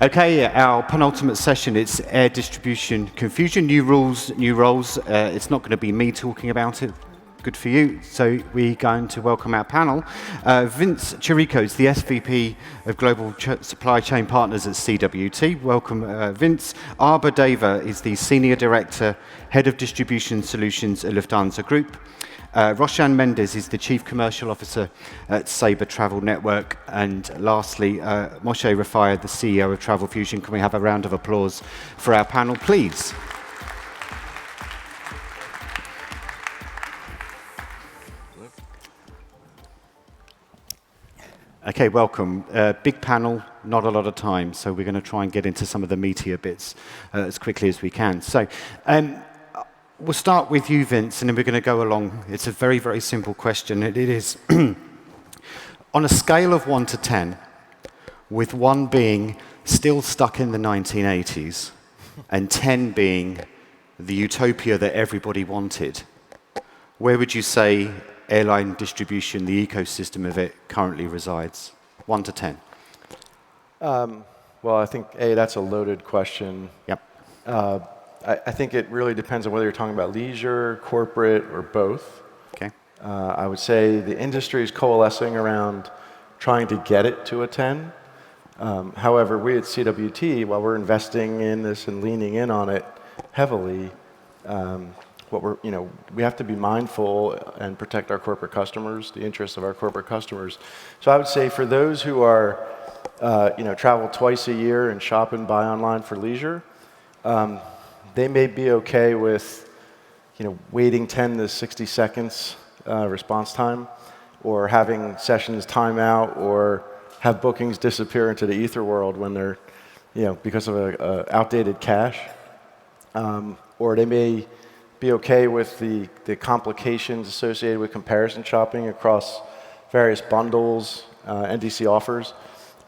Okay, our penultimate session, it's air distribution confusion, new rules, new roles. It's not going to be me talking about it. Good for you. So we're going to welcome our panel. Vince Chirico is the SVP of Global Supply Chain Partners at CWT. Welcome, Vince. Arber Deva is the Senior Director, Head of Distribution Solutions at Lufthansa Group. Roshan Mendis is the Chief Commercial Officer at Sabre Travel Network. And lastly, Moshe Rafiah, the CEO of TRAVELfusion. Can we have a round of applause for our panel, please? Okay, welcome. Big panel, not a lot of time, so we're going to try and get into some of the meatier bits as quickly as we can. So we'll start with you, Vince, and then we're going to go along. It's a very, very simple question. It is, on a scale of 1 to 10, with 1 being still stuck in the 1980s, and 10 being the utopia that everybody wanted, where would you say airline distribution, the ecosystem of it, currently resides? 1 to 10. Well, I think, that's a loaded question. Yep. I think it really depends on whether you're talking about leisure, corporate, or both. Okay. I would say the industry is coalescing around trying to get it to a 10. However, we at CWT, while we're investing in this and leaning in on it heavily, we have to be mindful and protect our corporate customers, the interests of our corporate customers. So I would say for those who are, travel twice a year and shop and buy online for leisure, they may be okay with, waiting 10 to 60 seconds response time, or having sessions time out, or have bookings disappear into the ether world when they're, because of a outdated cache. Or they may be okay with the complications associated with comparison shopping across various bundles, NDC offers,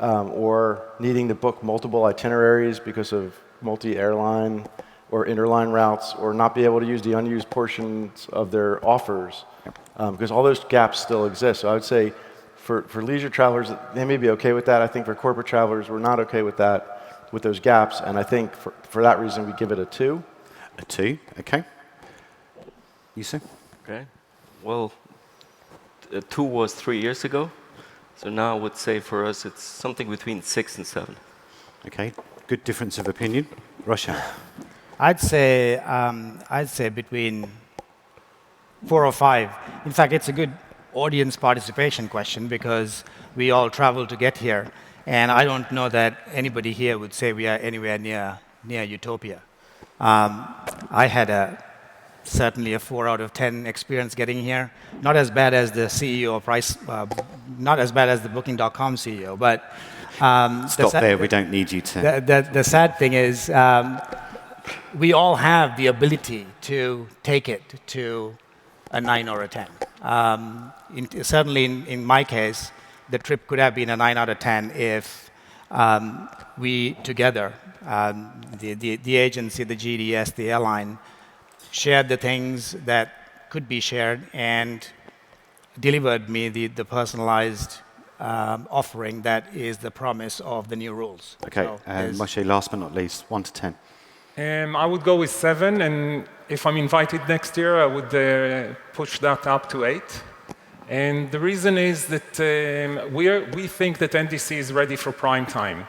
or needing to book multiple itineraries because of multi-airline or interline routes, or not be able to use the unused portions of their offers, because all those gaps still exist. So I would say for leisure travelers, they may be okay with that. I think for corporate travelers, we're not okay with that, with those gaps, and I think for that reason, we give it a 2. A 2, okay. You say? Okay. Well, 2 was 3 years ago, so now I would say for us it's something between 6 and 7. Okay, good difference of opinion. Roshan? I'd say between 4 or 5. In fact, it's a good audience participation question because we all travel to get here, and I don't know that anybody here would say we are anywhere near utopia. I had certainly a 4 out of 10 experience getting here. Not as bad as the CEO of Price, not as bad as the Booking.com CEO, but stop there. We don't need you to. The sad thing is, we all have the ability to take it to a 9 or a 10. Certainly in my case, the trip could have been a 9 out of 10 if we together, the agency, the GDS, the airline, shared the things that could be shared and delivered me the personalized offering that is the promise of the new rules. Okay, so, Moshe, last but not least, 1 to 10. I would go with 7, and if I'm invited next year, I would push that up to 8. And the reason is that we think that NDC is ready for prime time.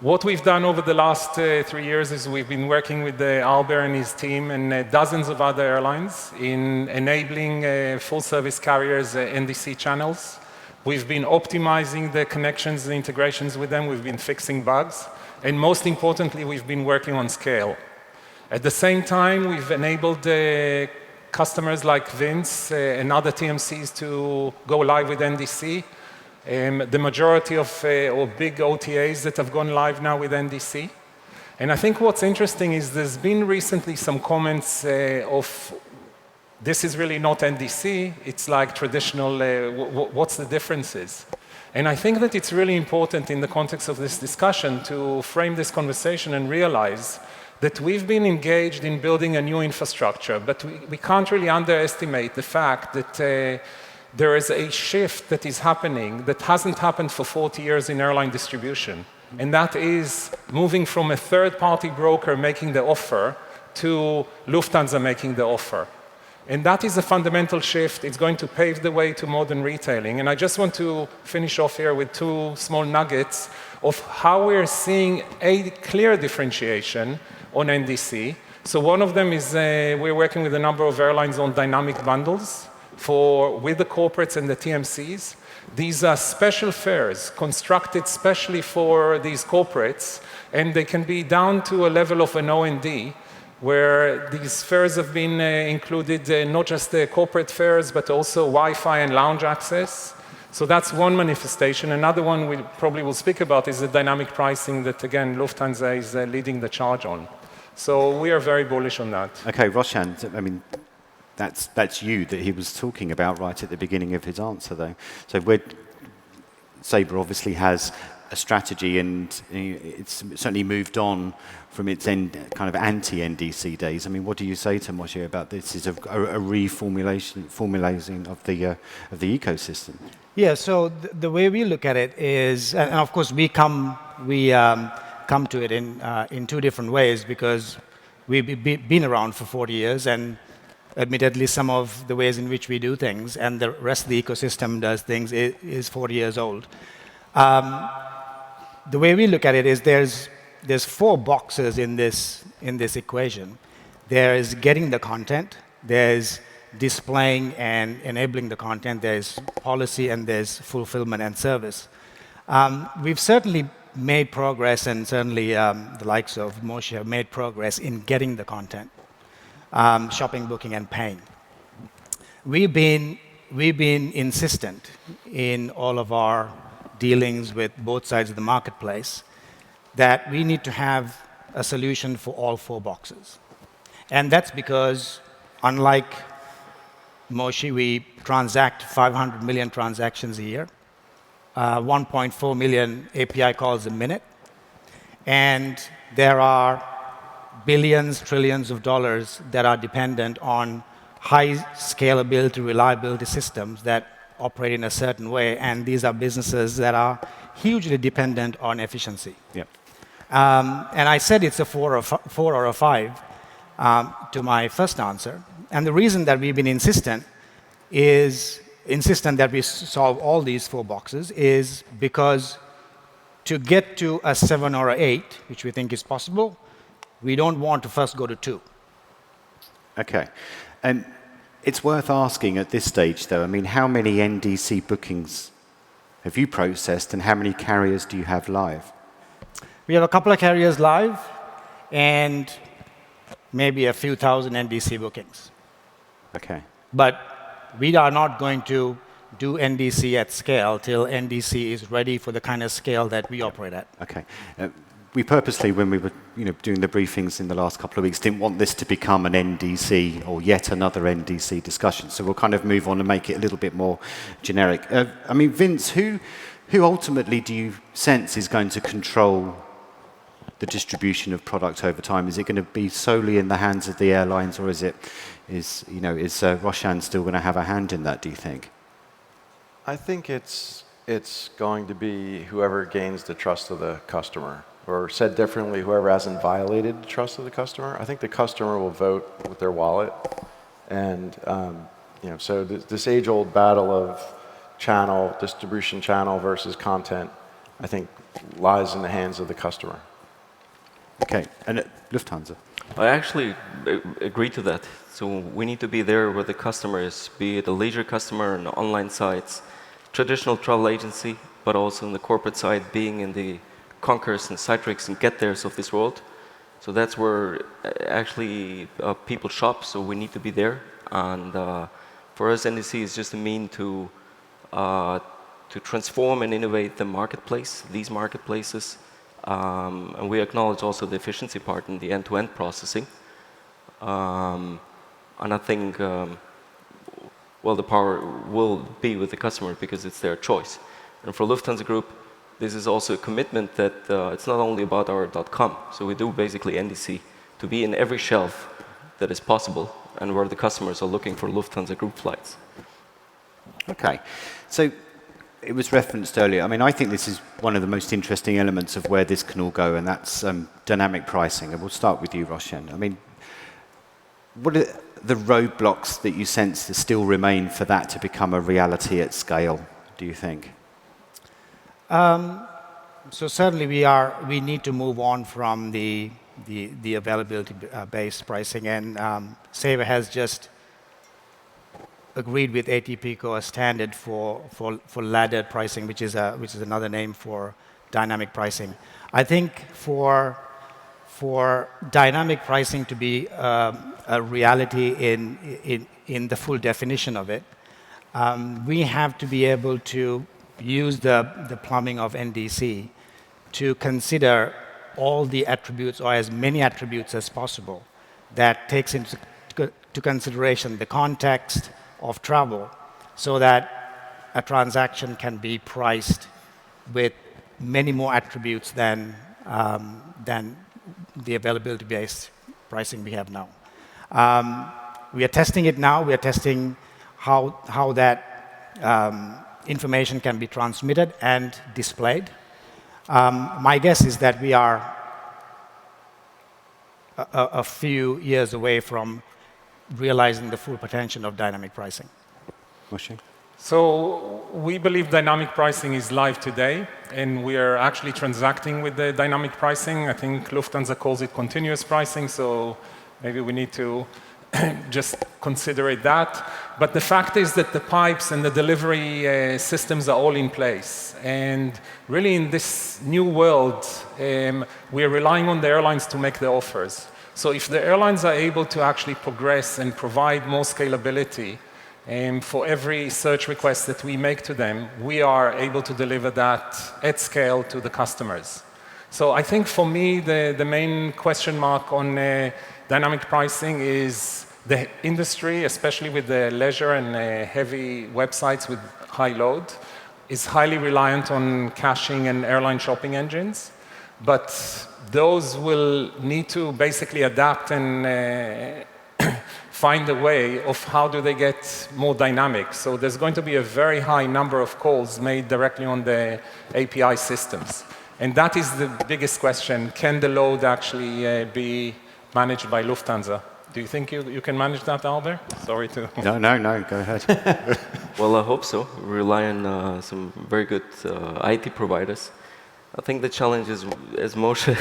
What we've done over the last 3 years is we've been working with Arber and his team and dozens of other airlines in enabling full-service carriers NDC channels. We've been optimizing the connections and integrations with them. We've been fixing bugs. And most importantly, we've been working on scale. At the same time, we've enabled customers like Vince and other TMCs to go live with NDC. The majority of big OTAs that have gone live now with NDC. And I think what's interesting is there's been recently some comments of this is really not NDC, it's like traditional, what's the differences? And I think that it's really important in the context of this discussion to frame this conversation and realize that we've been engaged in building a new infrastructure, but we can't really underestimate the fact that there is a shift that is happening that hasn't happened for 40 years in airline distribution. and that is moving from a third-party broker making the offer to Lufthansa making the offer. And that is a fundamental shift. It's going to pave the way to modern retailing. And I just want to finish off here with two small nuggets of how we're seeing a clear differentiation on NDC. So one of them is we're working with a number of airlines on dynamic bundles with the corporates and the TMCs. These are special fares constructed specially for these corporates, and they can be down to a level of an O&D, where these fares have been included, not just the corporate fares, but also Wi-Fi and lounge access. So that's one manifestation. Another one we probably will speak about is the dynamic pricing that, again, Lufthansa is leading the charge on. So we are very bullish on that. Okay, Roshan, I mean, that's you that he was talking about right at the beginning of his answer, though. So Sabre obviously has a strategy, and it's certainly moved on from its kind of anti-NDC days. I mean, what do you say to Moshe about this? Is a reformulating of the ecosystem? Yeah. So the way we look at it is, and of course we come to it in two different ways, because we've been around for 40 years, and admittedly some of the ways in which we do things and the rest of the ecosystem does things is 40 years old. The way we look at it is there's four boxes in this equation. There is getting the content, there's displaying and enabling the content, there's policy, and there's fulfillment and service. We've certainly made progress, and certainly the likes of Moshe have made progress in getting the content, shopping, booking, and paying. We've been insistent in all of our dealings with both sides of the marketplace that we need to have a solution for all four boxes. And that's because, unlike Moshe, we transact 500 million transactions a year, 1.4 million API calls a minute, and there are billions, trillions of dollars that are dependent on high scalability, reliability systems that operate in a certain way, and these are businesses that are hugely dependent on efficiency. Yep. And I said it's a 4 or a 5 to my first answer. And the reason that we've been insistent that we solve all these four boxes is because to get to a 7 or an 8, which we think is possible, we don't want to first go to 2. Okay. And it's worth asking at this stage, though, I mean, how many NDC bookings have you processed, and how many carriers do you have live? We have a couple of carriers live, and maybe a few thousand NDC bookings. Okay. But we are not going to do NDC at scale till NDC is ready for the kind of scale that we operate at. Okay. We purposely, when we were doing the briefings in the last couple of weeks, didn't want this to become an NDC or yet another NDC discussion. So we'll kind of move on and make it a little bit more generic. I mean, Vince, who ultimately do you sense is going to control the distribution of product over time? Is it going to be solely in the hands of the airlines, or is Roshan still going to have a hand in that, do you think? I think it's going to be whoever gains the trust of the customer. Or said differently, whoever hasn't violated the trust of the customer. I think the customer will vote with their wallet. And so this age-old battle of distribution channel versus content, I think lies in the hands of the customer. Okay, and Lufthansa? I actually agree to that. So we need to be there where the customer is, be it a leisure customer on online sites, traditional travel agency, but also on the corporate side, being in the Concurs and Citrix and GetTheres of this world. So that's where actually people shop, so we need to be there. And for us, NDC is just a mean to transform and innovate the marketplace, these marketplaces. And we acknowledge also the efficiency part in the end-to-end processing. And I think, the power will be with the customer because it's their choice. And for Lufthansa Group, this is also a commitment that it's not only about our .com. So we do basically NDC to be in every shelf that is possible and where the customers are looking for Lufthansa Group flights. Okay. So it was referenced earlier. I mean, I think this is one of the most interesting elements of where this can all go, and that's dynamic pricing. And we'll start with you, Roshan. I mean, what are the roadblocks that you sense that still remain for that to become a reality at scale, do you think? So certainly we need to move on from the availability-based pricing, and Sabre has just agreed with ATPCO a standard for laddered pricing, which is another name for dynamic pricing. I think for dynamic pricing to be a reality in the full definition of it, we have to be able to use the plumbing of NDC to consider all the attributes, or as many attributes as possible, that takes into consideration the context of travel, so that a transaction can be priced with many more attributes than the availability-based pricing we have now. We are testing it now. We are testing how that information can be transmitted and displayed. My guess is that we are a few years away from realizing the full potential of dynamic pricing. Moshe? So we believe dynamic pricing is live today, and we are actually transacting with the dynamic pricing. I think Lufthansa calls it continuous pricing, so maybe we need to just consider it that. But the fact is that the pipes and the delivery systems are all in place. And really in this new world, we are relying on the airlines to make the offers. So if the airlines are able to actually progress and provide more scalability for every search request that we make to them, we are able to deliver that at scale to the customers. So I think for me, the main question mark on dynamic pricing is the industry, especially with the leisure and heavy websites with high load, is highly reliant on caching and airline shopping engines. But those will need to basically adapt and find a way of how do they get more dynamic. So there's going to be a very high number of calls made directly on the API systems. And that is the biggest question. Can the load actually be managed by Lufthansa? Do you think you can manage that, Arber? Sorry to... No, go ahead. Well, I hope so. We rely on some very good IT providers. I think the challenge is, as Moshe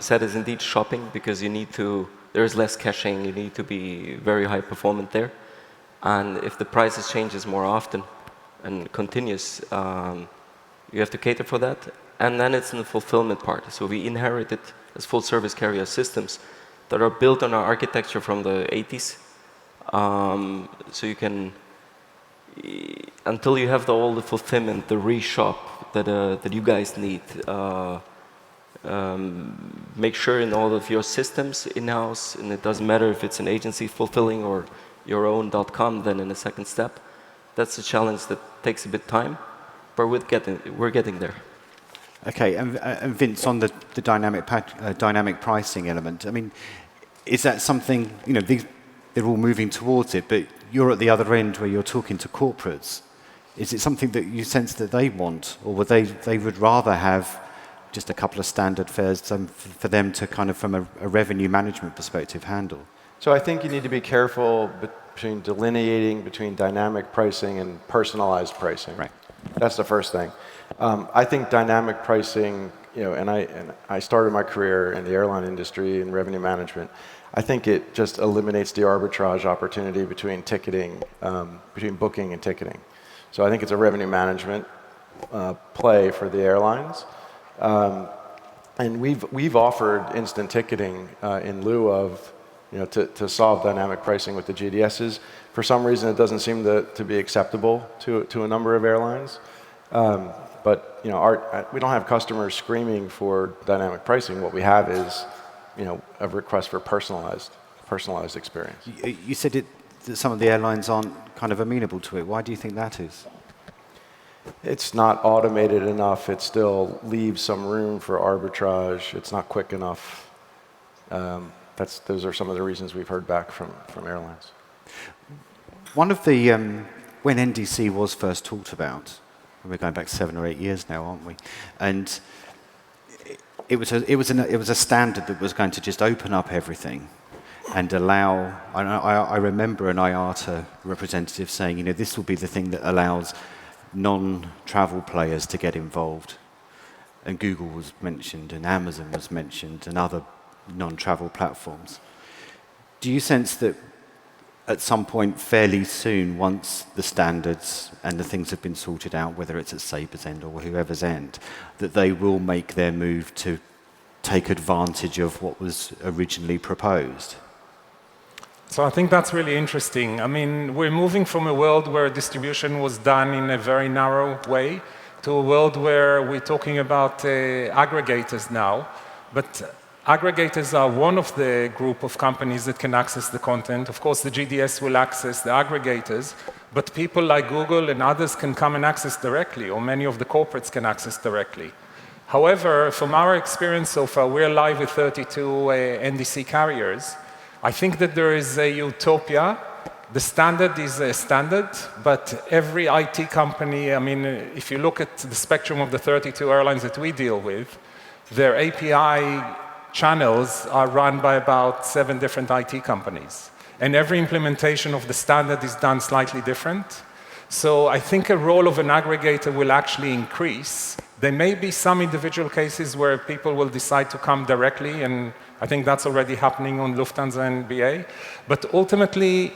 said, is indeed shopping, because you need to, there's less caching, you need to be very high performant there. And if the prices changes more often and continuous, you have to cater for that. And then it's in the fulfillment part. So we inherited as full service carrier systems that are built on our architecture from the 80s. So you can, until you have all the fulfillment, the reshop that you guys need, make sure in all of your systems in-house, and it doesn't matter if it's an agency fulfilling or your own .com, then in a second step. That's a challenge that takes a bit of time, but we're getting there. Okay, and Vince, on the dynamic pricing element, I mean, is that something, you know, they're all moving towards it, but you're at the other end where you're talking to corporates. Is it something that you sense that they want, or would they would rather have just a couple of standard fares for them to kind of, from a revenue management perspective, handle? So I think you need to be careful between delineating between dynamic pricing and personalized pricing. Right. That's the first thing. I think dynamic pricing, you know, and I started my career in the airline industry in revenue management. I think it just eliminates the arbitrage opportunity between ticketing, between booking and ticketing. So I think it's a revenue management play for the airlines. And we've offered instant ticketing in lieu of, you know, to solve dynamic pricing with the GDSs. For some reason, it doesn't seem to be acceptable to a number of airlines. But you know, we don't have customers screaming for dynamic pricing. What we have is, you know, a request for personalized experience. You said that some of the airlines aren't kind of amenable to it. Why do you think that is? It's not automated enough. It still leaves some room for arbitrage. It's not quick enough. Those are some of the reasons we've heard back from airlines. One of the when NDC was first talked about, and we're going back 7 or 8 years now, aren't we? And it was a standard that was going to just open up everything and allow. I remember an IATA representative saying, this will be the thing that allows non-travel players to get involved. And Google was mentioned, and Amazon was mentioned, and other non-travel platforms. Do you sense that at some point fairly soon, once the standards and the things have been sorted out, whether it's at Sabre's end or whoever's end, that they will make their move to take advantage of what was originally proposed? So I think that's really interesting. I mean, we're moving from a world where distribution was done in a very narrow way to a world where we're talking about aggregators now. But aggregators are one of the group of companies that can access the content. Of course, the GDS will access the aggregators, but people like Google and others can come and access directly, or many of the corporates can access directly. However, from our experience so far, we're live with 32 NDC carriers. I think that there is a utopia. The standard is a standard, but every IT company, I mean, if you look at the spectrum of the 32 airlines that we deal with, their API channels are run by about 7 different IT companies. And every implementation of the standard is done slightly different. So I think a role of an aggregator will actually increase. There may be some individual cases where people will decide to come directly, and I think that's already happening on Lufthansa and BA. But ultimately,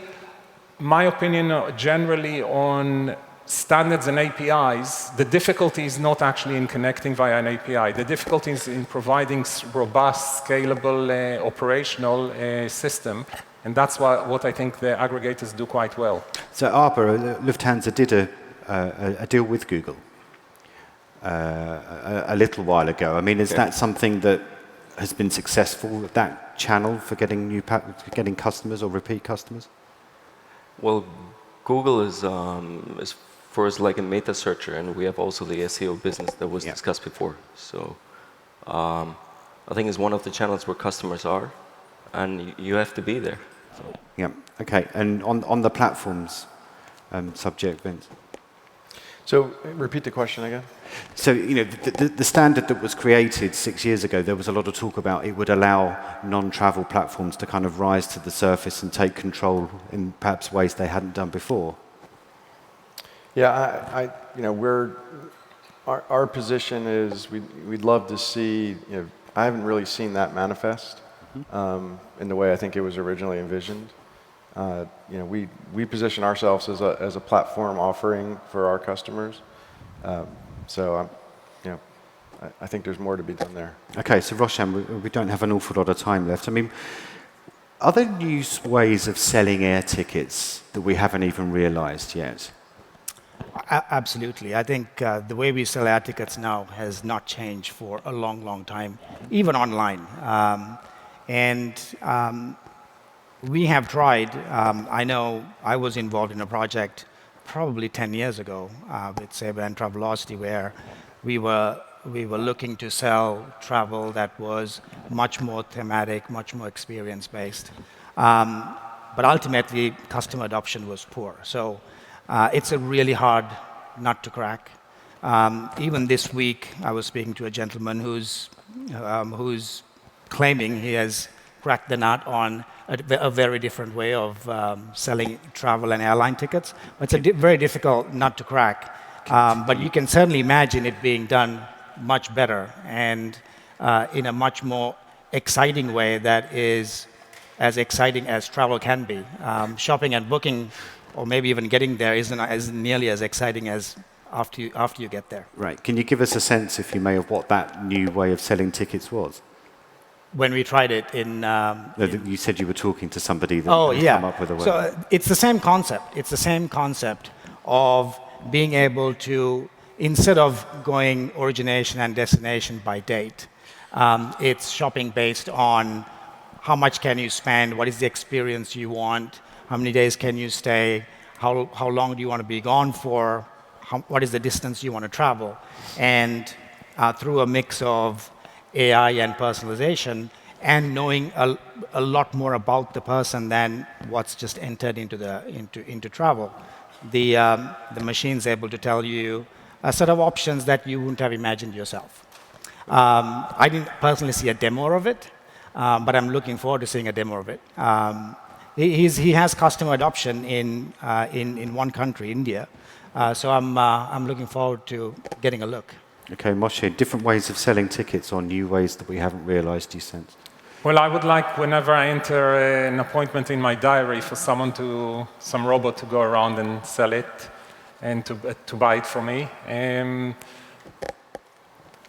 my opinion generally on standards and APIs, the difficulty is not actually in connecting via an API. The difficulty is in providing robust, scalable, operational system. And that's what I think the aggregators do quite well. So Arber, Lufthansa did a deal with Google a little while ago. I mean, is that something that has been successful, that channel for getting customers or repeat customers? Well, Google is for us like a meta searcher, and we have also the SEO business that was discussed before. So I think it's one of the channels where customers are, and you have to be there. So. Yeah. Okay. And on the platforms subject, Vince. So repeat the question again. So, the standard that was created 6 years ago, there was a lot of talk about it would allow non-travel platforms to kind of rise to the surface and take control in perhaps ways they hadn't done before. Yeah, our position is we'd love to see, I haven't really seen that manifest in the way I think it was originally envisioned. We position ourselves as a platform offering for our customers. So, I think there's more to be done there. Okay, so Roshan, we don't have an awful lot of time left. I mean, are there new ways of selling air tickets that we haven't even realized yet? Absolutely. I think the way we sell air tickets now has not changed for a long, long time, even online. We have tried. I know I was involved in a project probably 10 years ago with Sabre and TRAVELfusion, where we were looking to sell travel that was much more thematic, much more experience-based. But ultimately, customer adoption was poor. So it's a really hard nut to crack. Even this week, I was speaking to a gentleman who's claiming he has cracked the nut on a very different way of selling travel and airline tickets. It's a very difficult nut to crack. But you can certainly imagine it being done much better and in a much more exciting way that is as exciting as travel can be. Shopping and booking, or maybe even getting there, isn't nearly as exciting as after you get there. Right. Can you give us a sense, if you may, of what that new way of selling tickets was? When we tried it you said you were talking to somebody that come up with a way. So it's the same concept. It's the same concept of being able to, instead of going origination and destination by date, it's shopping based on how much can you spend, what is the experience you want, how many days can you stay, how long do you want to be gone for, what is the distance you want to travel. And through a mix of AI and personalization, and knowing a lot more about the person than what's just entered into travel, the machine's able to tell you a set of options that you wouldn't have imagined yourself. I didn't personally see a demo of it, but I'm looking forward to seeing a demo of it. He has customer adoption in one country, India, so I'm looking forward to getting a look. Okay, Moshe, different ways of selling tickets or new ways that we haven't realized you sensed? Well, I would like, whenever I enter an appointment in my diary, for some robot to go around and sell it and to buy it for me.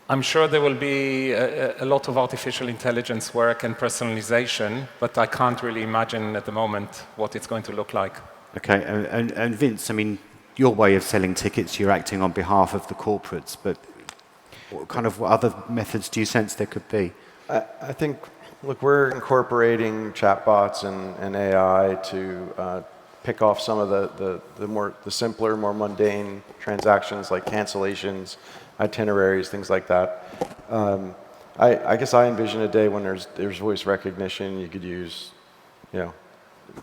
I'm sure there will be a lot of artificial intelligence work and personalization, but I can't really imagine at the moment what it's going to look like. Okay, and Vince, I mean, your way of selling tickets, you're acting on behalf of the corporates, but what other methods do you sense there could be? I think, look, we're incorporating chatbots and AI to pick off some of the simpler, more mundane transactions like cancellations, itineraries, things like that. I guess I envision a day when there's voice recognition. You could use,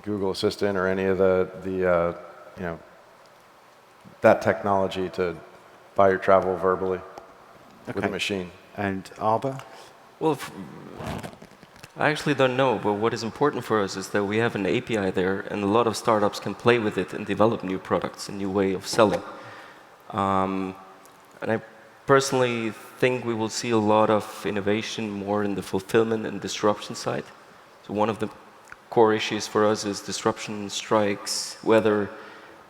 Google Assistant or any of that technology to buy your travel verbally with a machine. And Arber? Well, I actually don't know, but what is important for us is that we have an API there, and a lot of startups can play with it and develop new products, a new way of selling. And I personally think we will see a lot of innovation more in the fulfillment and disruption side. So one of the core issues for us is disruption, strikes, weather.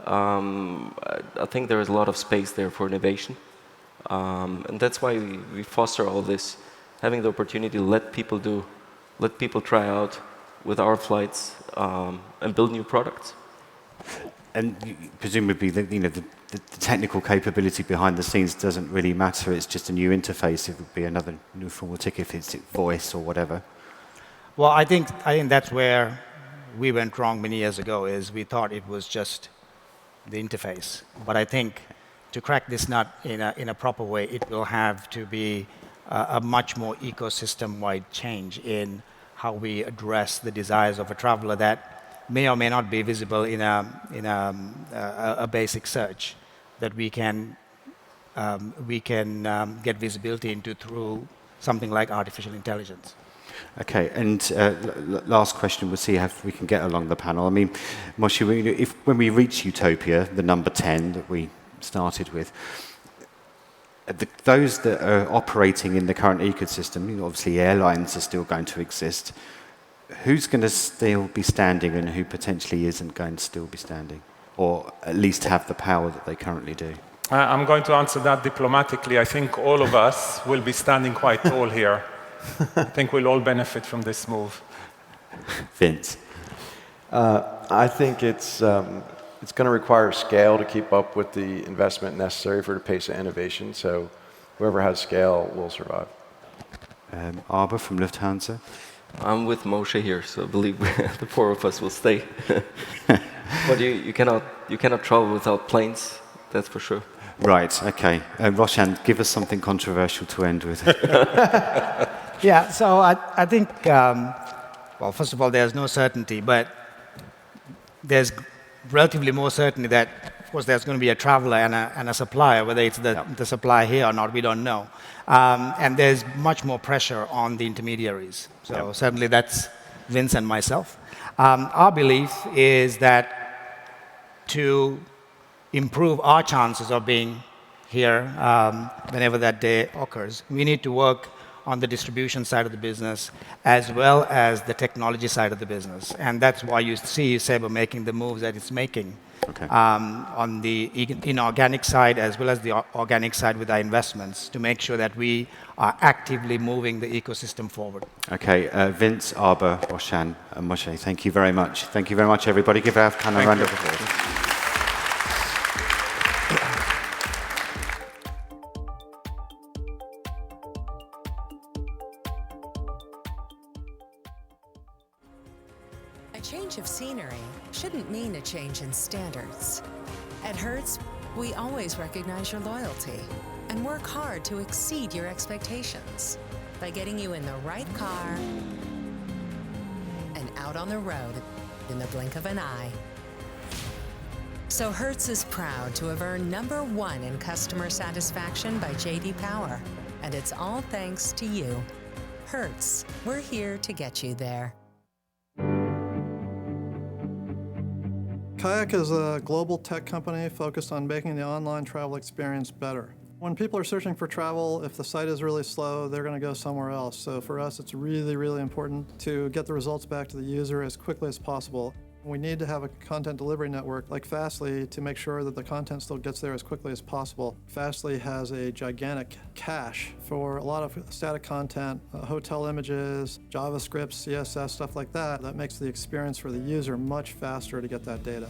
I think there is a lot of space there for innovation. And that's why we foster all this, having the opportunity to let people try out with our flights and build new products. And presumably, the technical capability behind the scenes doesn't really matter. It's just a new interface. It would be another new form of ticket if it's voice or whatever. Well, I think that's where we went wrong many years ago. Is we thought it was just the interface. But I think to crack this nut in a proper way, it will have to be a much more ecosystem-wide change in how we address the desires of a traveler that may or may not be visible in a basic search that we can get visibility into through something like artificial intelligence. Okay, and last question, we'll see if we can get along the panel. I mean, Moshe, when we reach Utopia, the number 10 that we started with, those that are operating in the current ecosystem, obviously airlines are still going to exist. Who's going to still be standing and who potentially isn't going to still be standing? Or at least have the power that they currently do? I'm going to answer that diplomatically. I think all of us will be standing quite tall here. I think we'll all benefit from this move. Vince? I think it's going to require scale to keep up with the investment necessary for the pace of innovation. So whoever has scale will survive. Arber from Lufthansa? I'm with Moshe here, so I believe the four of us will stay. But you cannot travel without planes, that's for sure. Right, okay. Roshan, give us something controversial to end with. Yeah, so I think, well, first of all, there's no certainty, but there's relatively more certainty that, of course, there's going to be a traveler and a supplier, whether it's the supplier here or not, we don't know. And there's much more pressure on the intermediaries. So certainly that's Vince and myself. Our belief is that to improve our chances of being here whenever that day occurs, we need to work on the distribution side of the business as well as the technology side of the business. And that's why you see Sabre making the moves that it's making on the inorganic side as well as the organic side with our investments to make sure that we are actively moving the ecosystem forward. Okay, Vince, Arber, Roshan, and Moshe, thank you very much. Thank you very much, everybody. Give a kind of round of applause. A change of scenery shouldn't mean a change in standards. At Hertz, we always recognize your loyalty and work hard to exceed your expectations by getting you in the right car and out on the road in the blink of an eye. So Hertz is proud to have earned #1 in customer satisfaction by J.D. Power. And it's all thanks to you. Hertz, we're here to get you there. Kayak is a global tech company focused on making the online travel experience better. When people are searching for travel, if the site is really slow, they're going to go somewhere else. So for us, it's really, really important to get the results back to the user as quickly as possible. We need to have a content delivery network like Fastly to make sure that the content still gets there as quickly as possible. Fastly has a gigantic cache for a lot of static content, hotel images, JavaScript, CSS, stuff like that. That makes the experience for the user much faster to get that data.